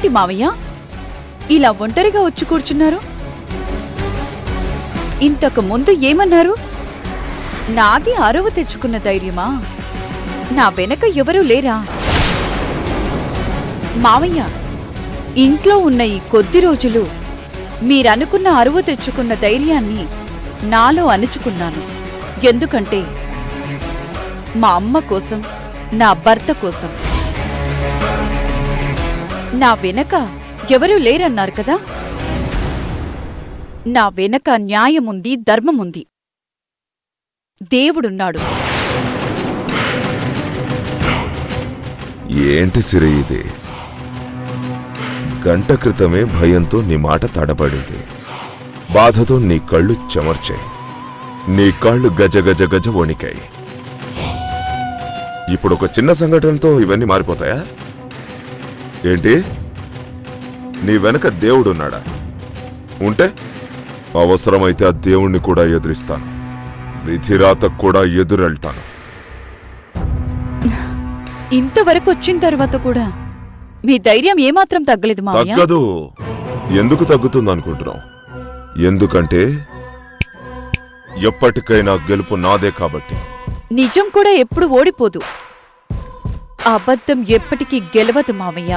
ఇదేంటి మావయ్య, ఇలా ఒంటరిగా వచ్చి కూర్చున్నారు? ఇంతకు ముందు ఏమన్నారు? నాది అరువు తెచ్చుకున్న ధైర్యమా? నా వెనక ఎవరూ లేరా? మావయ్య, ఇంట్లో ఉన్న ఈ కొద్ది రోజులు మీరనుకున్న అరువు తెచ్చుకున్న ధైర్యాన్ని నాలో అణుచుకున్నాను. ఎందుకంటే మా అమ్మ కోసం, నా భర్త కోసం. నా వెనక ఎవరూ లేరన్నారు కదా? నా వెనక న్యాయముంది, ధర్మముంది, దేవుడున్నాడు. ఏంటి సిరి ఇది? గంట క్రితమే భయంతో నీ మాట తడబడింది, బాధతో నీ కళ్ళు చెమర్చాయి, నీ కాళ్ళు గజ గజ గజ వణికాయి. ఇప్పుడు ఒక చిన్న సంఘటనతో ఇవన్నీ మారిపోతాయా ఏంటి? నీ వెనక దేవుడున్నాడా? ఉంటే అవసరమైతే ఆ దేవుణ్ణి కూడా ఎదురిస్తాను, విధిరాతకు కూడా ఎదురెళ్తాను. ఇంతవరకు వచ్చిన తర్వాత కూడా మీ ధైర్యం ఏమాత్రం తగ్గలేదు మావయ్య. తగ్గదు. ఎందుకు తగ్గుతుందనుకుంటున్నావు? ఎందుకంటే ఎప్పటికైనా గెలుపు నాదే కాబట్టి. నిజం కూడా ఎప్పుడు ఓడిపోదు, అబద్ధం ఎప్పటికీ గెలవదు మావయ్య.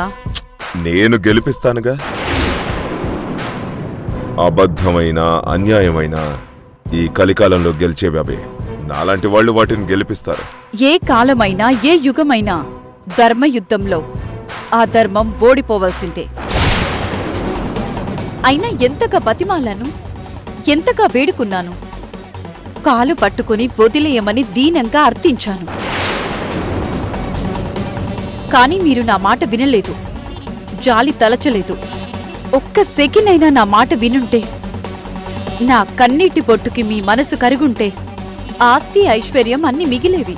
నేను గెలిపిస్తానుగా. అబద్ధమైన, అన్యాయమైన ఈ కలికాలంలో గెలిచేవి అవే. నాలాంటి వాళ్ళు వాటిని గెలిపిస్తారు. ఏ కాలమైనా, ఏ యుగమైనా ధర్మయుద్ధంలో ఆ ధర్మం ఓడిపోవలసిందే. అయినా ఎంతగా బతిమాలను, ఎంతగా వేడుకున్నాను. కాలు పట్టుకుని వదిలేయమని దీనంగా అర్థించాను. కాని మీరు నా మాట వినలేదు, జాలి తలచలేదు. ఒక్క సెకండ్ అయినా నా మాట వినుంటే, నా కన్నీటి బొట్టుకి మీ మనసు కరుగుంటే, ఆస్తి ఐశ్వర్యం అన్ని మిగిలేవి.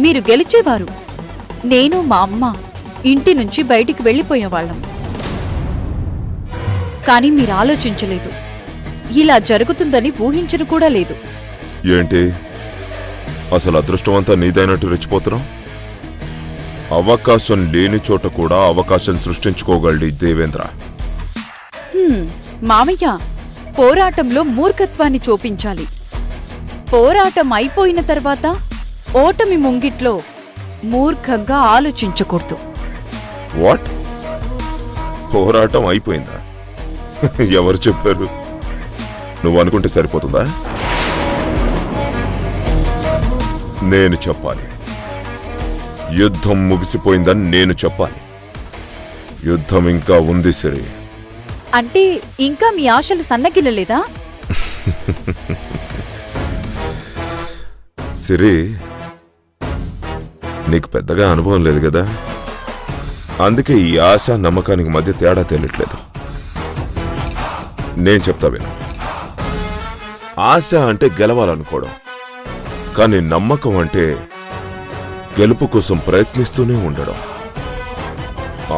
మీరు గెలిచేవారు. నేను మా అమ్మ ఇంటి నుంచి బయటికి వెళ్ళిపోయేవాళ్ళం. కాని మీరు ఆలోచించలేదు, ఇలా జరుగుతుందని ఊహించను కూడా లేదు. ఏంటి అసలు అదృష్టమంతా నీదైనట్టు రెచ్చిపోతున్నావు? అవకాశం లేని చోట కూడా అవకాశం సృష్టించుకోగలడి దేవేంద్ర. మావయ్య, పోరాటంలో మూర్ఖత్వాన్ని చూపించాలి. పోరాటం అయిపోయిన తర్వాత ఓటమి ముంగిట్లో మూర్ఖంగా ఆలోచించకూడదు. వాట్? పోరాటం అయిపోయిందా? ఎవరు చెప్పారు? నువ్వు అనుకుంటే సరిపోతుందా? నేను చెప్పాలి. యుద్ధం ముగిసిపోయిందని నేను చెప్పాలి. యుద్ధం ఇంకా ఉంది సిరి. అంటే ఇంకా మీ ఆశలు సన్నగిల్లలేదా? సిరి, నీకు పెద్దగా అనుభవం లేదు కదా, అందుకే ఈ ఆశ నమ్మకానికి మధ్య తేడా తెలియట్లేదు. నేను చెప్తా విను. ఆశ అంటే గెలవాలనుకోవడం, కానీ నమ్మకం అంటే గెలుపు కోసం ప్రయత్నిస్తూనే ఉండడం.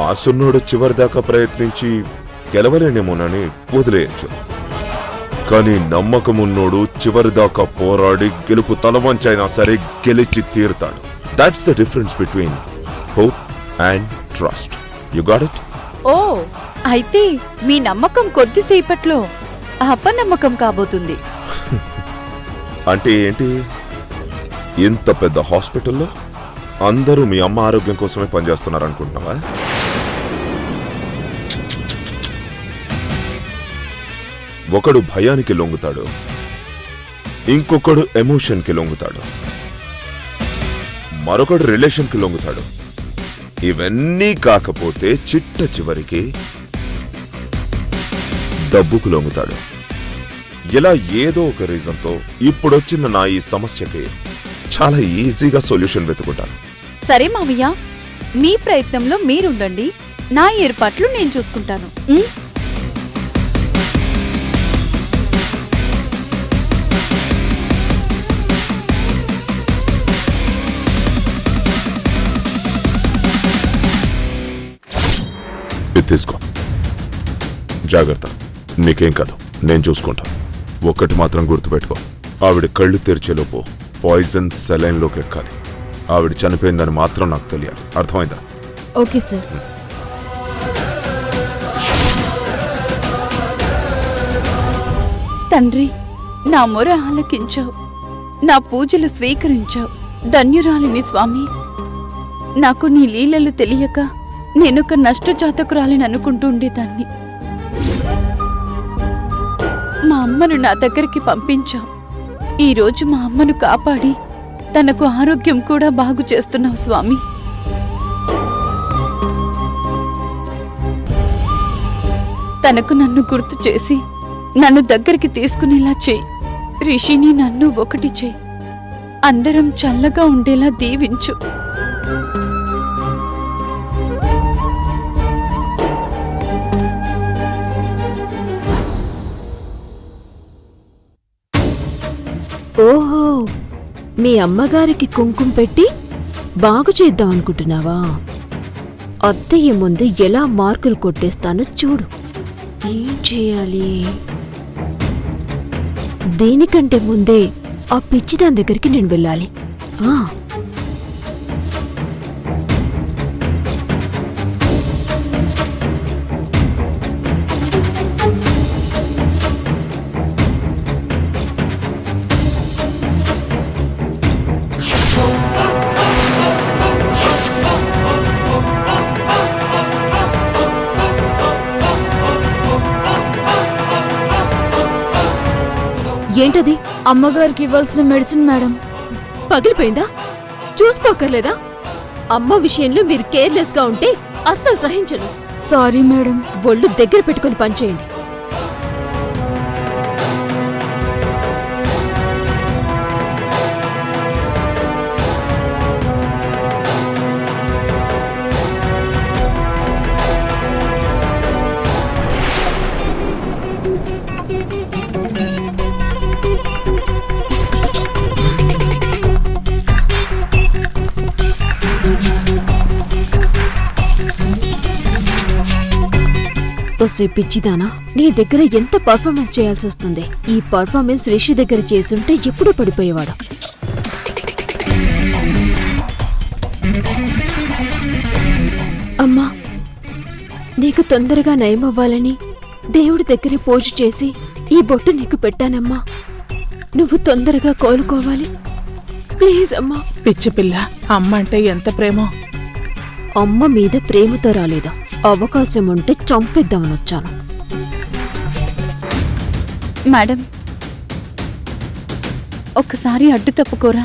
ఆశున్నోడు చివరిదాకా ప్రయత్నించి గెలవలేనేమోనని వదిలేయచ్చు, కానీ నమ్మకమున్నోడు చివరిదాకా పోరాడి గెలుపు తలవంచైనా సరే గెలిచి తీరుతాడు. That's the difference between hope and trust. You got it? Oh, అయితే మీ నమ్మకం కొద్దిసేపట్లో అపనమ్మకం కాబోతుంది. అంటే ఏంటి? ఇంత పెద్ద హాస్పిటల్లో అందరూ మీ అమ్మ ఆరోగ్యం కోసమే పనిచేస్తున్నారనుకుంటున్నావా? ఒకడు భయానికి లొంగుతాడు, ఇంకొకడు ఎమోషన్కి లొంగుతాడు, మరొకడు రిలేషన్కి లొంగుతాడు. ఇవన్నీ కాకపోతే చిట్ట చివరికి డబ్బుకు లొంగుతాడు. ఇలా ఏదో ఒక రీజన్తో ఇప్పుడొచ్చిన నా ఈ సమస్యకి చాలా ఈజీగా సొల్యూషన్ వెతుకుంటాను. సరే మామయ్య, మీ ప్రయత్నంలో మీరుండండి, నా ఏర్పాట్లు నేను చూసుకుంటాను. ఇది తీసుకో, జాగ్రత్త, నీకేం కాదు, నేను చూసుకుంటాను. ఒక్కటి మాత్రం గుర్తుపెట్టుకో, ఆవిడ కళ్ళు తెరిచేలోపు పాయిజన్ సెలైన్లోకి ఎక్కాలి. ఆవిడ చనిపోయిందని మాత్రం నాకు తెలియాలి. అర్థమైందా? Okay sir. తండ్రి, నా మొర ఆలకించావు, నా పూజలు స్వీకరించావు. ధన్యురాలిని స్వామి. నాకు నీ లీలలు తెలియక నేనొక నష్టజాతకురాలిని అనుకుంటూ ఉండేదాన్ని. మా అమ్మను నా దగ్గరికి పంపించావు. ఈరోజు మా అమ్మను కాపాడి తనకు ఆరోగ్యం కూడా బాగు చేస్తున్నావు స్వామి. తనకు నన్ను గుర్తు చేసి నన్ను దగ్గరికి తీసుకునేలా చేయి. రిషిని నన్ను ఒకటి చేయి. అందరం చల్లగా ఉండేలా దీవించు. ఓహో, మీ అమ్మగారికి కుంకుమ పెట్టి బాగు చేద్దాం అనుకుంటున్నావా? అత్తయ్య ముందు ఎలా మార్కులు కొట్టేస్తానో చూడు. ఏం చేయాలి? దేనికంటే ముందే ఆ పిచ్చిదాని దగ్గరికి నేను వెళ్ళాలి. ఏంటది? అమ్మగారికి ఇవ్వాల్సిన మెడిసిన్ మేడం. పగిలిపోయిందా? చూసుకోకర్లేదా? అమ్మ విషయంలో మీరు కేర్లెస్ గా ఉంటే అస్సలు సహించను. Sorry madam. ఒళ్ళు దగ్గర పెట్టుకుని పనిచేయండి. వస్తే పిచ్చిదానా, నీ దగ్గర ఎంత పర్ఫార్మెన్స్ చేయాల్సి వస్తుంది. ఈ పర్ఫార్మెన్స్ రిషి దగ్గర చేసుంటే ఎప్పుడూ పడిపోయేవాడు. అమ్మా, నీకు తొందరగా నయమవ్వాలని దేవుడి దగ్గర పూజ చేసి ఈ బొట్టు నీకు పెట్టానమ్మా. నువ్వు తొందరగా కోలుకోవాలి, ప్లీజ్ అమ్మా. పిచ్చి పిల్ల, అమ్మ అంటే ఎంత ప్రేమో. అమ్మ మీద ప్రేమతో రాలేదా? అవకాశం ఉంటే చంపేద్దామని వచ్చాను. మేడం, ఒక్కసారి అడ్డు తప్పుకోరా.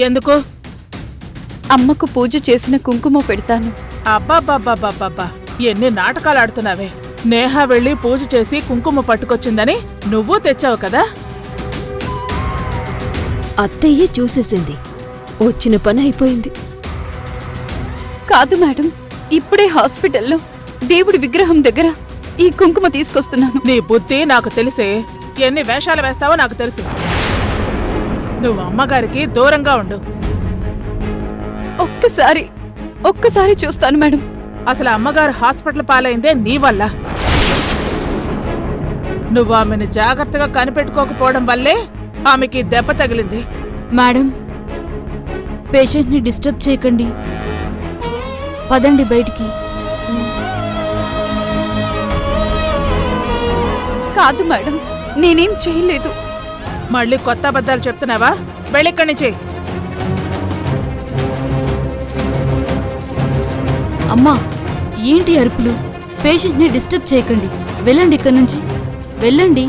ఎందుకు? అమ్మకు పూజ చేసిన కుంకుమ పెడతాను. అబ్బాబ్బాబ్బాబ్బాబ్బా, ఎన్ని నాటకాలు ఆడుతున్నావే. నేహ వెళ్ళి పూజ చేసి కుంకుమ పట్టుకొచ్చిందని నువ్వు తెచ్చావు కదా. అత్తయ్య చూసేసింది, వచ్చిన పని అయిపోయింది. కాదు మేడం, ఇప్పుడే హాస్పిటల్లో దేవుడి విగ్రహం దగ్గర ఈ కుంకుమ తీసుకొస్తున్నాను. నీ బుద్ధి నాకు తెలిసే. ఎన్ని వేషాలు వేస్తావో నాకు తెలుసు. నువ్వు అమ్మగారికి దూరంగా ఉండు. ఒక్కసారి చూస్తాను మేడం. అసలు అమ్మగారు హాస్పిటల్ పాలైందే నీ వల్ల. నువ్వు ఆమెను జాగ్రత్తగా కనిపెట్టుకోకపోవడం వల్లే ఆమెకి దెబ్బ తగిలింది. మేడం, పేషెంట్ని డిస్టర్బ్ చేయకండి, పదండి బయటికి. కాదు మేడం, నేనేం చేయలేదు. మళ్ళీ కొత్త అబద్ధాలు చెప్తున్నావా? వెళ్ళిక్కడి నుంచి. అమ్మా, ఏంటి అరుపులు? పేషెంట్ని డిస్టర్బ్ చేయకండి, వెళ్ళండి ఇక్కడి నుంచి, వెళ్ళండి.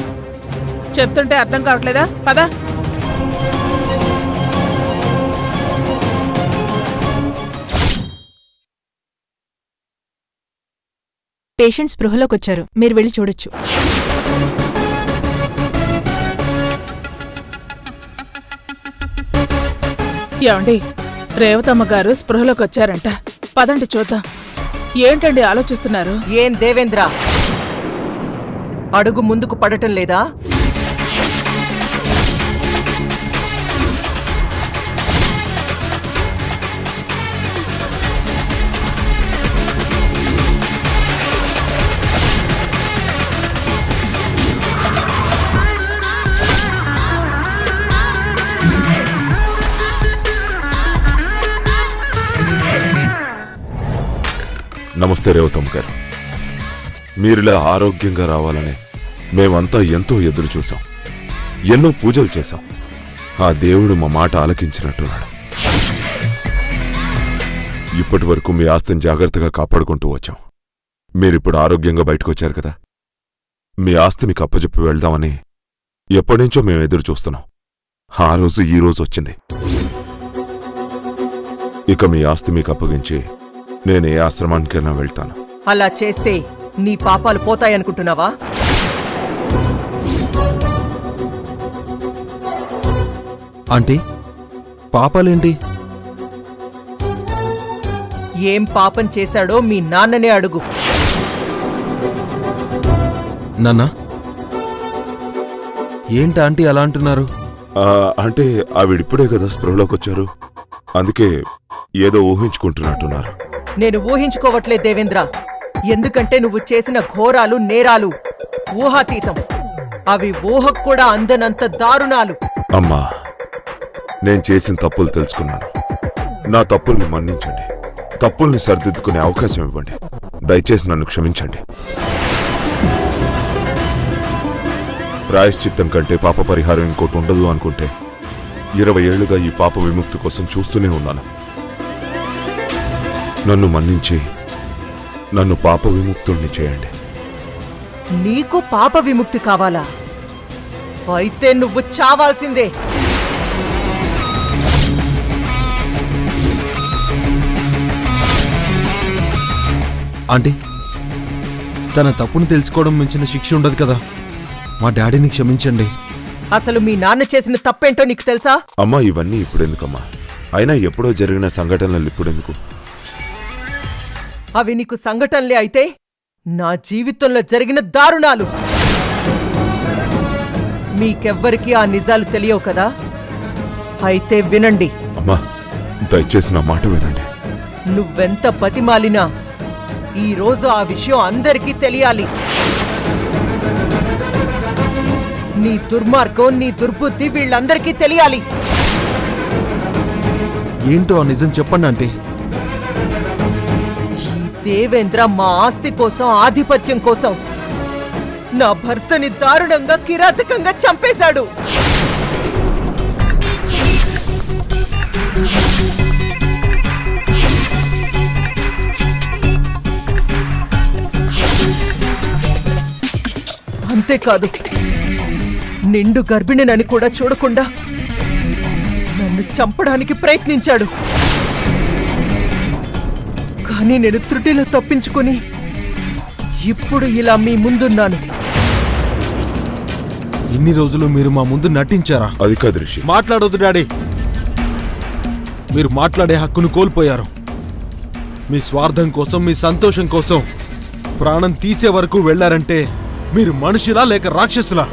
చెప్తుంటే అర్థం కావట్లేదా? పద. పేషెంట్ స్పృహలోకొచ్చారు, మీరు వెళ్ళి చూడొచ్చు. ఏమండి, రేవతమ్మ గారు స్పృహలోకొచ్చారంట. పదండి చూద్దాం. ఏంటండి ఆలోచిస్తున్నారు? ఏం దేవేంద్ర, అడుగు ముందుకు పడటం లేదా? నమస్తే రేవతమ్మ గారు. మీరిలా ఆరోగ్యంగా రావాలని మేమంతా ఎంతో ఎదురు చూసాం, ఎన్నో పూజలు చేశాం. ఆ దేవుడు మా మాట ఆలకించినట్టున్నాడు. ఇప్పటి వరకు మీ ఆస్తిని జాగ్రత్తగా కాపాడుకుంటూ వచ్చాం. మీరిప్పుడు ఆరోగ్యంగా బయటకొచ్చారు కదా, మీ ఆస్తి మీకు అప్పచెప్పి వెళ్దామని ఎప్పటినుంచో మేము ఎదురు చూస్తున్నాం. ఆ రోజు ఈ రోజు వచ్చింది. ఇక మీ ఆస్తి మీకు అప్పగించి నేను ఏ ఆశ్రమానికైనా వెళ్తాను. అలా చేస్తే నీ పాపాలు పోతాయనుకుంటున్నావా? ఆంటీ, పాపాలేంటి? ఏం పాపం చేశాడో మీ నాన్ననే అడుగు. నాన్నా, ఏంటి ఆంటీ అలా అంటున్నారు? అంటే ఆవిడిప్పుడే కదా స్పృహలోకి వచ్చారు, అందుకే ఏదో ఊహించుకుంటున్నట్టున్నారు. నేను ఊహించుకోవట్లే దేవేంద్ర. ఎందుకంటే నువ్వు చేసిన ఘోరాలు, నేరాలు ఊహాతీతం. అవి ఊహకు కూడా అందనంత దారుణాలు. అమ్మా, నేను చేసిన తప్పులు తెలుసుకున్నాను. నా తప్పుల్ని మన్నించండి. తప్పుల్ని సరిదిద్దుకునే అవకాశం ఇవ్వండి. దయచేసి నన్ను క్షమించండి. ప్రాయశ్చిత్తం కంటే పాప పరిహారం ఇంకోటి ఉండదు అనుకుంటే 20 ఏళ్లుగా ఈ పాప విముక్తి కోసం చూస్తూనే ఉన్నాను. నన్ను మన్నించి నన్ను పాప విముక్తుల్ని చేయండి. నీకు పాప విముక్తి కావాలా? అయితే నువ్వు చావాల్సిందే. ఆంటీ, తన తప్పును తెలుసుకోవడం మించిన శిక్ష ఉండదు కదా. మా డాడీని క్షమించండి. అసలు మీ నాన్న చేసిన తప్పేంటో నీకు తెలుసా? అమ్మా, ఇవన్నీ ఇప్పుడెందుకమ్మా? అయినా ఎప్పుడో జరిగిన సంఘటనలు ఇప్పుడెందుకు? అవి నీకు సంఘటనలే అయితే నా జీవితంలో జరిగిన దారుణాలు. మీకెవ్వరికీ ఆ నిజాలు తెలియవు కదా? అయితే వినండి. అమ్మా, దయచేసి నా మాట వినండి. నువ్వెంత బతిమాలినా ఈ రోజు ఆ విషయం అందరికీ తెలియాలి. నీ దుర్మార్గం, నీ దుర్బుద్ధి వీళ్ళందరికీ తెలియాలి. ఏంటో ఆ నిజం చెప్పండి ఆంటీ. ఈ దేవేంద్ర మా ఆస్తి కోసం, ఆధిపత్యం కోసం నా భర్తని దారుణంగా, కిరాతకంగా చంపేశాడు. అంతేకాదు, నిండు గర్భిణినని కూడా చూడకుండా నన్ను చంపడానికి ప్రయత్నించాడు. కానీ నేను త్రుటిలో తప్పించుకొని ఇప్పుడు ఇలా మీ ముందున్నాను. ఇన్ని రోజులు మీరు మా ముందు నటించారా? అది కాదు రిషి. మాట్లాడొద్దు డాడీ. మీరు మాట్లాడే హక్కును కోల్పోయారు. మీ స్వార్థం కోసం, మీ సంతోషం కోసం ప్రాణం తీసే వరకు వెళ్లారంటే మీరు మనుషులా లేక రాక్షసులా?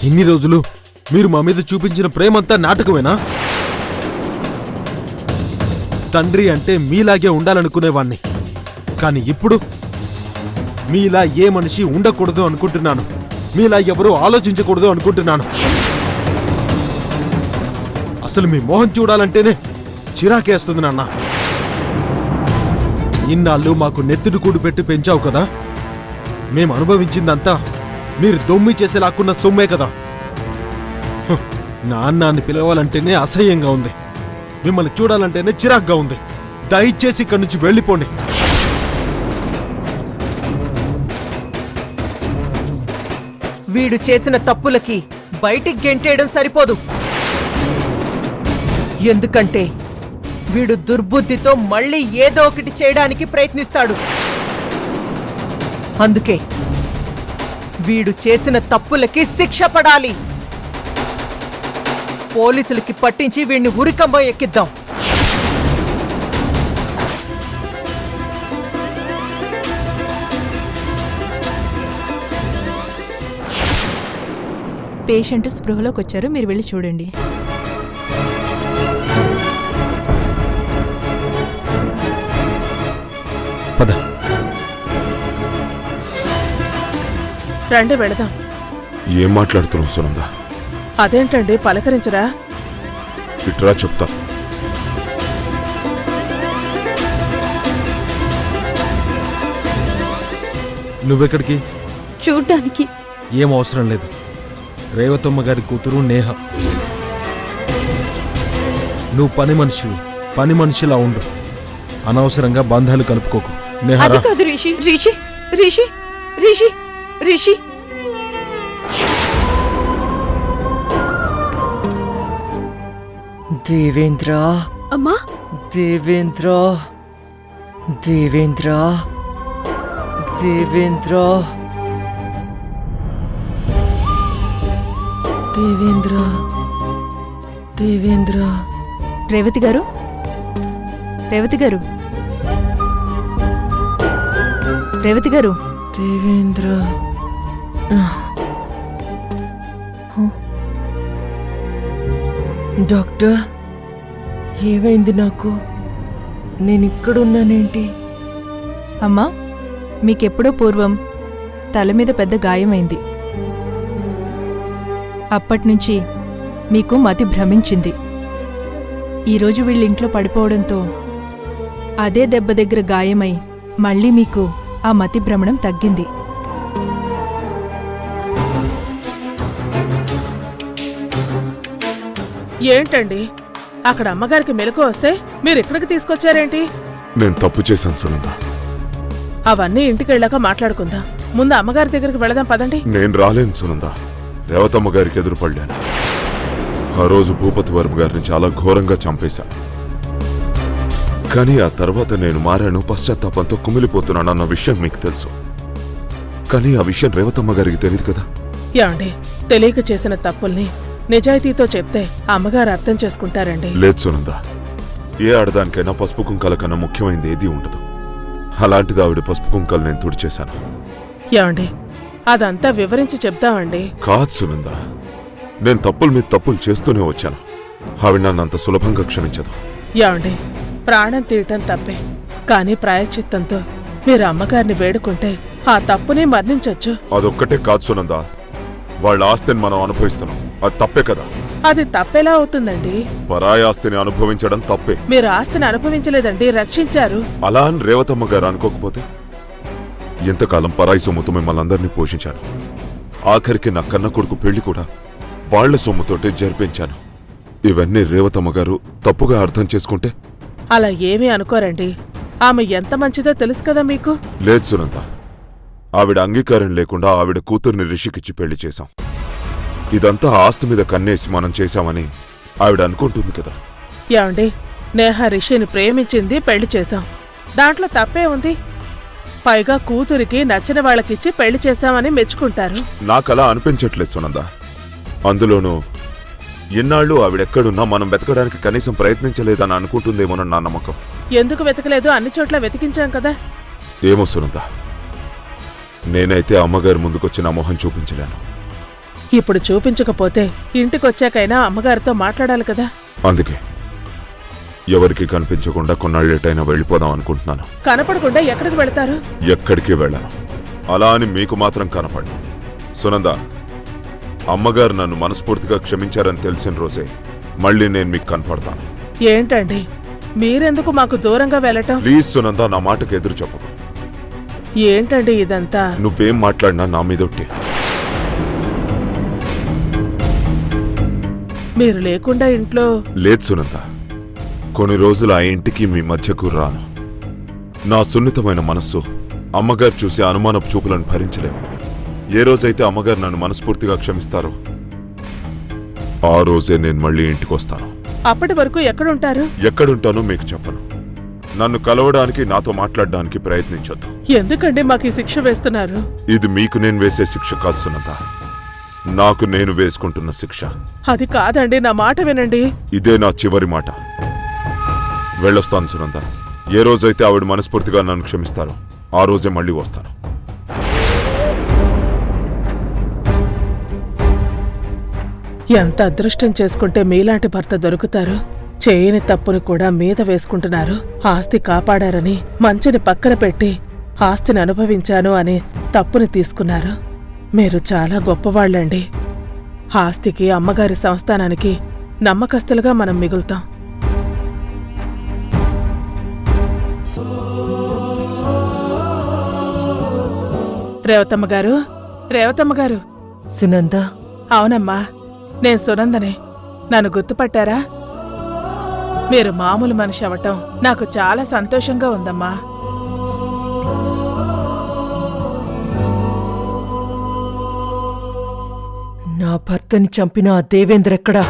ఇన్ని రోజులు మీరు మా మీద చూపించిన ప్రేమంతా నాటకమేనా? తండ్రి అంటే మీలాగే ఉండాలనుకునేవాణ్ణి. కానీ ఇప్పుడు మీలా ఏ మనిషి ఉండకూడదు అనుకుంటున్నాను. మీలా ఎవరూ ఆలోచించకూడదు అనుకుంటున్నాను. అసలు మీ మొహం చూడాలంటేనే చిరాకేస్తుంది నాన్న. ఇన్నాళ్ళు మాకు నెత్తుడు కూడు పెట్టి పెంచావు కదా. మేం అనుభవించిందంతా మీరు దొమ్మి చేసేలాక్కున్న సొమ్మే కదా. నాన్న అని పిలవాలంటేనే అసహ్యంగా ఉంది. మిమ్మల్ని చూడాలంటేనే చిరాగ్గా ఉంది. దయచేసి ఇక్కడి నుంచి వెళ్ళిపోండి. వీడు చేసిన తప్పులకి బయటికి గెంటేయడం సరిపోదు. ఎందుకంటే వీడు దుర్బుద్ధితో మళ్ళీ ఏదో ఒకటి చేయడానికి ప్రయత్నిస్తాడు. అందుకే వీడు చేసిన తప్పులకి శిక్ష పడాలి. పోలీసులకి పట్టించి వీడిని ఉరికంబం ఎక్కిద్దాం. పేషెంట్ స్పృహలోకి వచ్చారు, మీరు వెళ్ళి చూడండి. పద. రండి వెళదాం. ఏం మాట్లాడుతున్నావు సునంద? అదేంటండి పలకరించరా? ఇట్రా చెప్తా. నువ్వెక్కడికి? చూడ్డానికి. ఏం అవసరం లేదు. రేవతమ్మ గారి కూతురు నేహ. నువ్వు పని మనిషిలా ఉండు. అనవసరంగా బంధాలు కలుపుకోకు. అది నేహరా. కాదు రిషి. రిషి రిషి రిషి రిషి దేవేంద్ర, అమ్మా దేవేంద్ర, దేవేంద్ర, దేవేంద్ర, దేవేంద్ర, దేవేంద్ర. రేవతి గారు, రేవతి గారు, రేవతి గారు. దేవేంద్ర. డాక్టర్, ఏమైంది నాకు? నేను ఇక్కడున్నానేంటి? అమ్మా, మీకెప్పుడో పూర్వం తల మీద పెద్ద గాయమైంది. అప్పట్నుంచి మీకు మతి భ్రమించింది. ఈరోజు వీళ్ళింట్లో పడిపోవడంతో అదే దెబ్బ దగ్గర గాయమై మళ్ళీ మీకు ఆ మతి భ్రమణం తగ్గింది. ఏంటండి, అక్కడ అమ్మగారికి మెలకు వస్తే మీరు ఇక్కడికి తీసుకొచ్చారేంటి? నేను తప్పు చేశాను సునంద. అవన్నీ ఇంటికెళ్ళాక మాట్లాడుకుందాం. ముందు అమ్మగారి దగ్గరికి వెళదాం పదండి. నేను రాలేను సునంద. రేవతమ్మ గారికి ఎదురుపడ్డాను. ఆ రోజు భూపతి వర్మ గారిని చాలా ఘోరంగా చంపేశాను. కానీ ఆ తర్వాత నేను మారాను, పశ్చాత్తాపంతో కుమిలిపోతున్నానన్న విషయం మీకు తెలుసు. కానీ ఆ విషయం రేవతమ్మ గారికి తెలియదు కదా. యాండి, తెలియక చేసిన తప్పుల్ని నిజాయితీతో చెప్తే అమ్మగారు అర్థం చేసుకుంటారండి. లేదు సునంద, ఏ ఆడదానికైనా పసుపు కుంకాల కన్నా ముఖ్యమైనది ఏదీ ఉండదు. అలాంటిది ఆవిడ పసుపు కుంకాలు నేను తుడిచేశాను. యాండి, అదంతా వివరించి చెప్దామండి. కాదు సునంద, నేను తప్పుల మీద తప్పులు చేస్తూనే వచ్చాను. ఆవిడ నన్ను అంత సులభంగా క్షమించదు. యాండి, ప్రాణం తీయటం తప్పే, కానీ ప్రాయశ్చిత్తంతో మీరు అమ్మగారిని వేడుకుంటే ఆ తప్పుని మరణించొచ్చు. అదొక్కటే కాదు సునంద, వాళ్ళ ఆస్తిని మనం అనుభవిస్తున్నాం. అది తప్పే కదా. అది తప్పెలా అవుతుందండి? పరాయి ఆస్తిని అనుభవించడం తప్పే. మీరు ఆస్తిని అనుభవించలేదండి, రక్షించారు. అలా అని రేవతమ్మ గారు అనుకోకపోతే? ఎంతకాలం పరాయి సొమ్ముతో మిమ్మల్ని అందరినీ పోషించాను. ఆఖరికి నా కన్న కొడుకు పెళ్లి కూడా వాళ్ల సొమ్ముతోటే జరిపించాను. ఇవన్నీ రేవతమ్మ గారు తప్పుగా అర్థం చేసుకుంటే? అలా ఏమీ అనుకోరండి. ఆమె ఎంత మంచిదో తెలుసు కదా మీకు. లేదు సునంద, ఆవిడ అంగీకారం లేకుండా ఆవిడ కూతుర్ని రిషికిచ్చి పెళ్లి చేశాం. ఇదంతా ఆస్తి మీద కన్నేసి మనం చేశామని ఆవిడ అనుకుంటుంది కదా. యాండి, నేహ రిషిని ప్రేమించింది, పెళ్లి చేశాం. దాంట్లో తప్పే ఉంది? పైగా కూతురికి నచ్చిన వాళ్ళకిచ్చి పెళ్లి చేశామని మెచ్చుకుంటారు. నాకలా అనిపించట్లేదు సునంద. అందులోనూ ఇన్నాళ్ళు ఆవిడెక్కడున్నా మనం వెతకడానికి కనీసం ప్రయత్నించలేదని అనుకుంటుందేమోనని నా నమ్మకం. ఎందుకు వెతకలేదు? అన్ని చోట్ల వెతికించాం కదా. ఏమో సునంద, నేనైతే అమ్మగారి ముందుకొచ్చి నా మొహం చూపించలేను. ఇప్పుడు చూపించకపోతే ఇంటికొచ్చాకైనా అమ్మగారితో మాట్లాడాలి కదా. అందుకే ఎవరికి కనిపించకుండా కొన్నాళ్ళేటైనా వెళ్ళిపోదాం అనుకుంటున్నాను. కనపడకుండా ఎక్కడికి వెళతారు? ఎక్కడికి వెళ్ళను. అలా అని మీకు మాత్రం కనపడ్ను. సునంద, అమ్మగారు నన్ను మనస్ఫూర్తిగా క్షమించారని తెలిసిన రోజే మళ్ళీ నేను మీకు కనపడతాను. ఏంటండి, మీరెందుకు మాకు దూరంగా వెళ్ళటం? ప్లీజ్ సునంద, నా మాటకు ఎదురు చెప్పకు. ఏంటండి ఇదంతా? నువ్వేం మాట్లాడినా నా మీదొట్టే. మీరు లేకుండా ఇంట్లో లేదు సునంద, కొన్ని రోజులు ఆ ఇంటికి మీ మధ్యకు రాను. నా సున్నితమైన మనస్సు అమ్మగారు చూసే అనుమానపు చూపులను భరించలేము. ఏ రోజైతే అమ్మగారు నన్ను మనస్ఫూర్తిగా క్షమిస్తారో ఆ రోజే నేను మళ్ళీ ఇంటికొస్తాను. అప్పటి వరకు ఎక్కడుంటారు? ఎక్కడుంటానో మీకు చెప్పను. నన్ను కలవడానికి, నాతో మాట్లాడడానికి ప్రయత్నించొద్దు. ఎందుకండి మాకు ఈ శిక్ష వేస్తున్నారు? ఇది మీకు నేను వేసే శిక్ష కాదు సునంద, నాకు నేను వేసుకుంటున్న శిక్ష. అది కాదండి, నా మాట వినండి. ఇదే నా చివరి మాట. వెళ్ళొస్తాను సునంద. ఏ రోజైతే ఆవిడ మనస్ఫూర్తిగా నన్ను క్షమిస్తారో ఆ రోజే మళ్ళీ వస్తాను. ఎంత అదృష్టం చేసుకుంటే మీలాంటి భర్త దొరుకుతారు. చేయని తప్పును కూడా మీద వేసుకుంటున్నారు. ఆస్తి కాపాడారని మంచిని పక్కన పెట్టి ఆస్తిని అనుభవించాను అని తప్పుని తీసుకున్నారు. మీరు చాలా గొప్పవాళ్ళండి. ఆస్తికి, అమ్మగారి సంస్థానానికి నమ్మకస్తులుగా మనం మిగులుతాం. రేవతమ్మ గారు, రేవతమ్మ గారు. సునంద, అవునమ్మా, నేను సునందనే. నన్ను గుర్తుపట్టారా? మీరు మామూలు మనిషి అవటం నాకు చాలా సంతోషంగా ఉందమ్మా. నా భర్తని చంపిన ఆ దేవేంద్రెక్కడా?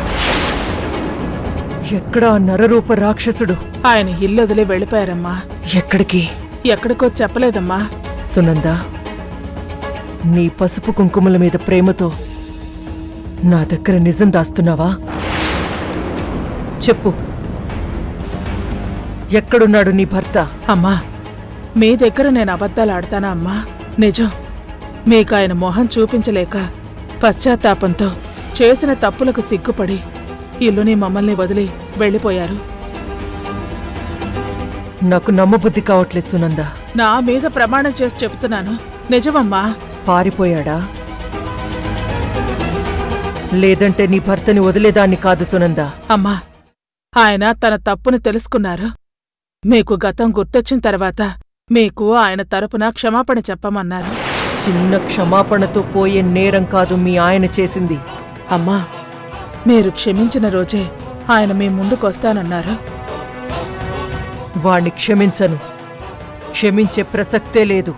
ఎక్కడా ఆ నరరూప రాక్షసుడు? ఆయన ఇల్లు వదిలి వెళ్ళిపోయారమ్మా. ఎక్కడికి? ఎక్కడికో చెప్పలేదమ్మా. సునంద, నీ పసుపు కుంకుమల మీద ప్రేమతో నా దగ్గర నిజం దాస్తున్నావా? చెప్పు, ఎక్కడున్నాడు నీ భర్త? అమ్మా, మీ దగ్గర నేను అబద్ధాలు ఆడతానా అమ్మా? నిజం. మీకాయన మొహం చూపించలేక పశ్చాత్తాపంతో చేసిన తప్పులకు సిగ్గుపడి ఇల్లుని మమ్మల్ని వదిలి వెళ్ళిపోయారు. నాకు నమ్మబుద్ధి కావట్లేదు సునంద. నా మీద ప్రమాణం చేసి చెబుతున్నాను, నిజమమ్మా. పారిపోయాడా? లేదంటే నీ భర్తని వదిలేదాన్ని కాదు సునంద. అమ్మా, ఆయన తన తప్పును తెలుసుకున్నారు. మీకు గతం గుర్తొచ్చిన తర్వాత మీకు ఆయన తరపున క్షమాపణ చెప్పమన్నారు. చిన్న క్షమాపణతో పోయే నేరం కాదు మీ ఆయన చేసింది. అమ్మా, మీరు క్షమించిన రోజే ఆయన మీ ముందుకొస్తానన్నారు. వాణ్ణి క్షమించను. క్షమించే ప్రసక్తే లేదు.